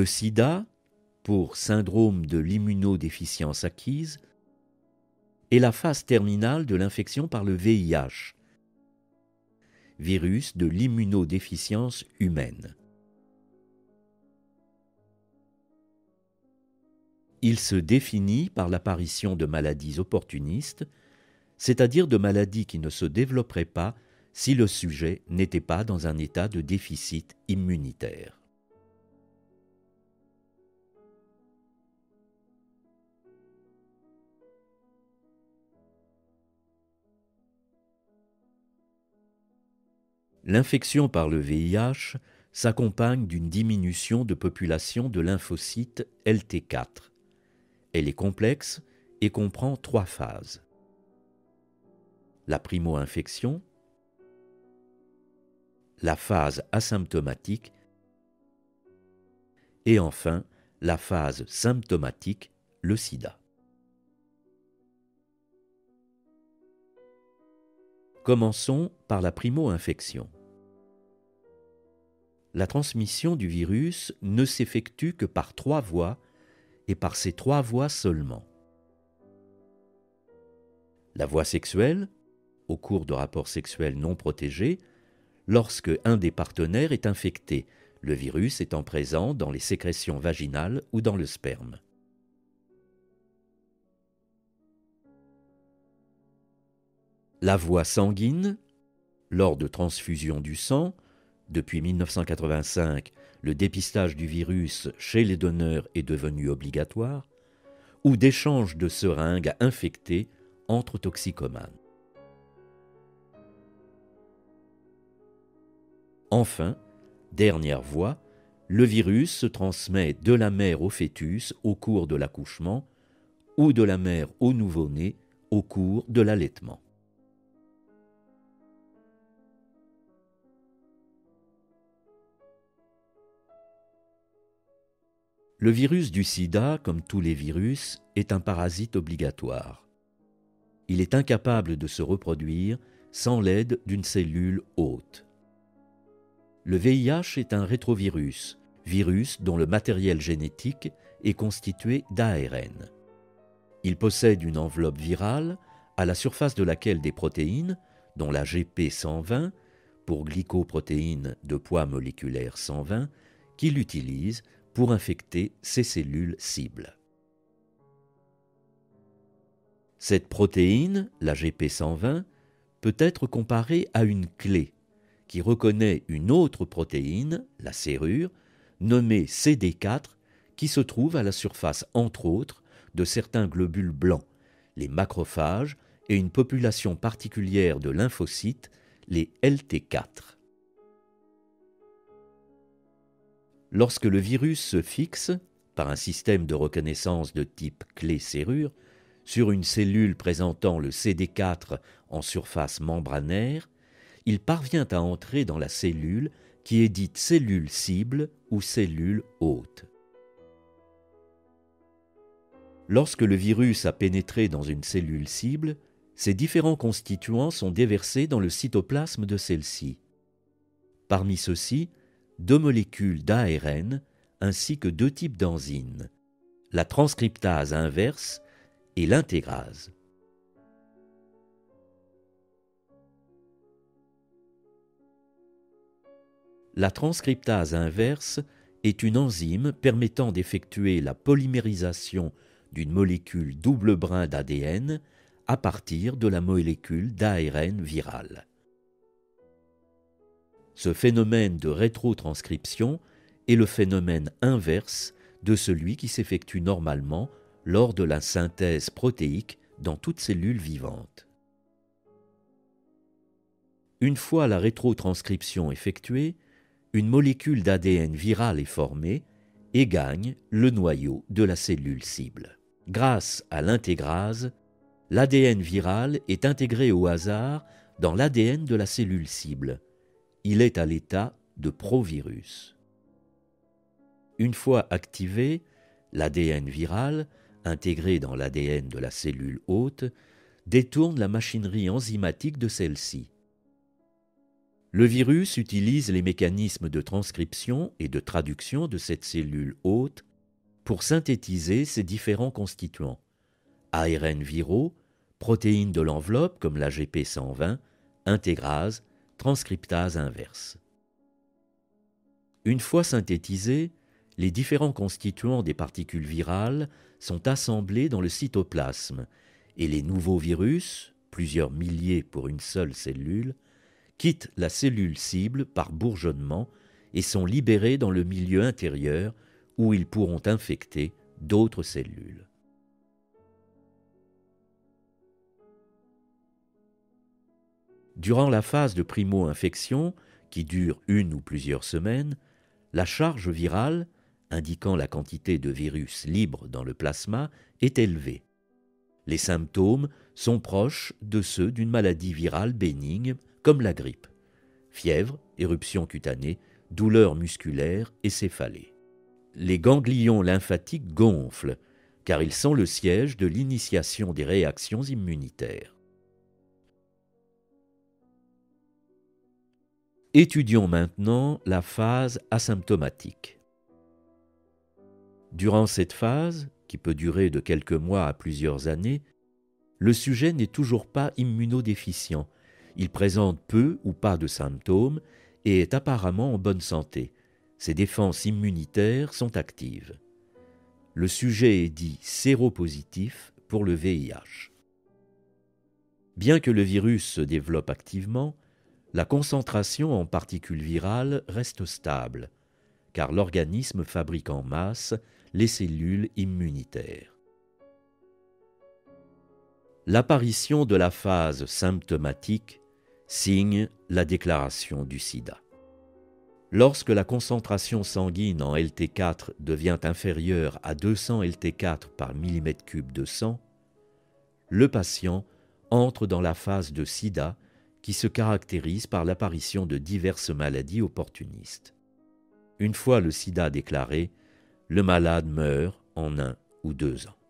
Le sida, pour syndrome de l'immunodéficience acquise, est la phase terminale de l'infection par le VIH, virus de l'immunodéficience humaine. Il se définit par l'apparition de maladies opportunistes, c'est-à-dire de maladies qui ne se développeraient pas si le sujet n'était pas dans un état de déficit immunitaire. L'infection par le VIH s'accompagne d'une diminution de population de lymphocytes LT4. Elle est complexe et comprend 3 phases. La primo-infection, la phase asymptomatique et enfin la phase symptomatique, le sida. Commençons par la primo-infection. La transmission du virus ne s'effectue que par 3 voies et par ces 3 voies seulement. La voie sexuelle, au cours de rapports sexuels non protégés, lorsque un des partenaires est infecté, le virus étant présent dans les sécrétions vaginales ou dans le sperme. La voie sanguine, lors de transfusion du sang, depuis 1985, le dépistage du virus chez les donneurs est devenu obligatoire, ou d'échange de seringues infectées entre toxicomanes. Enfin, dernière voie, le virus se transmet de la mère au fœtus au cours de l'accouchement ou de la mère au nouveau-né au cours de l'allaitement. Le virus du sida, comme tous les virus, est un parasite obligatoire. Il est incapable de se reproduire sans l'aide d'une cellule hôte. Le VIH est un rétrovirus, virus dont le matériel génétique est constitué d'ARN. Il possède une enveloppe virale à la surface de laquelle des protéines, dont la GP120, pour glycoprotéine de poids moléculaire 120, qu'il utilise pour infecter ces cellules cibles. Cette protéine, la GP120, peut être comparée à une clé qui reconnaît une autre protéine, la serrure, nommée CD4, qui se trouve à la surface, entre autres, de certains globules blancs, les macrophages et une population particulière de lymphocytes, les LT4. Lorsque le virus se fixe, par un système de reconnaissance de type clé-serrure, sur une cellule présentant le CD4 en surface membranaire, il parvient à entrer dans la cellule qui est dite cellule cible ou cellule hôte. Lorsque le virus a pénétré dans une cellule cible, ses différents constituants sont déversés dans le cytoplasme de celle-ci. Parmi ceux-ci, 2 molécules d'ARN ainsi que 2 types d'enzymes, la transcriptase inverse et l'intégrase. La transcriptase inverse est une enzyme permettant d'effectuer la polymérisation d'une molécule double brin d'ADN à partir de la molécule d'ARN virale. Ce phénomène de rétrotranscription est le phénomène inverse de celui qui s'effectue normalement lors de la synthèse protéique dans toute cellule vivante. Une fois la rétrotranscription effectuée, une molécule d'ADN virale est formée et gagne le noyau de la cellule cible. Grâce à l'intégrase, l'ADN viral est intégré au hasard dans l'ADN de la cellule cible. Il est à l'état de provirus. Une fois activé, l'ADN viral, intégré dans l'ADN de la cellule hôte, détourne la machinerie enzymatique de celle-ci. Le virus utilise les mécanismes de transcription et de traduction de cette cellule hôte pour synthétiser ses différents constituants, ARN viraux, protéines de l'enveloppe comme la GP120, intégrase, transcriptase inverse. Une fois synthétisés, les différents constituants des particules virales sont assemblés dans le cytoplasme et les nouveaux virus, plusieurs milliers pour une seule cellule, quittent la cellule cible par bourgeonnement et sont libérés dans le milieu intérieur où ils pourront infecter d'autres cellules. Durant la phase de primo-infection, qui dure une ou plusieurs semaines, la charge virale, indiquant la quantité de virus libre dans le plasma, est élevée. Les symptômes sont proches de ceux d'une maladie virale bénigne comme la grippe. Fièvre, éruption cutanée, douleurs musculaires et céphalée. Les ganglions lymphatiques gonflent, car ils sont le siège de l'initiation des réactions immunitaires. Étudions maintenant la phase asymptomatique. Durant cette phase, qui peut durer de quelques mois à plusieurs années, le sujet n'est toujours pas immunodéficient. Il présente peu ou pas de symptômes et est apparemment en bonne santé. Ses défenses immunitaires sont actives. Le sujet est dit séropositif pour le VIH. Bien que le virus se développe activement, la concentration en particules virales reste stable, car l'organisme fabrique en masse les cellules immunitaires. L'apparition de la phase symptomatique signe la déclaration du sida. Lorsque la concentration sanguine en LT4 devient inférieure à 200 LT4 par millimètre cube de sang, le patient entre dans la phase de sida qui se caractérise par l'apparition de diverses maladies opportunistes. Une fois le sida déclaré, le malade meurt en 1 ou 2 ans.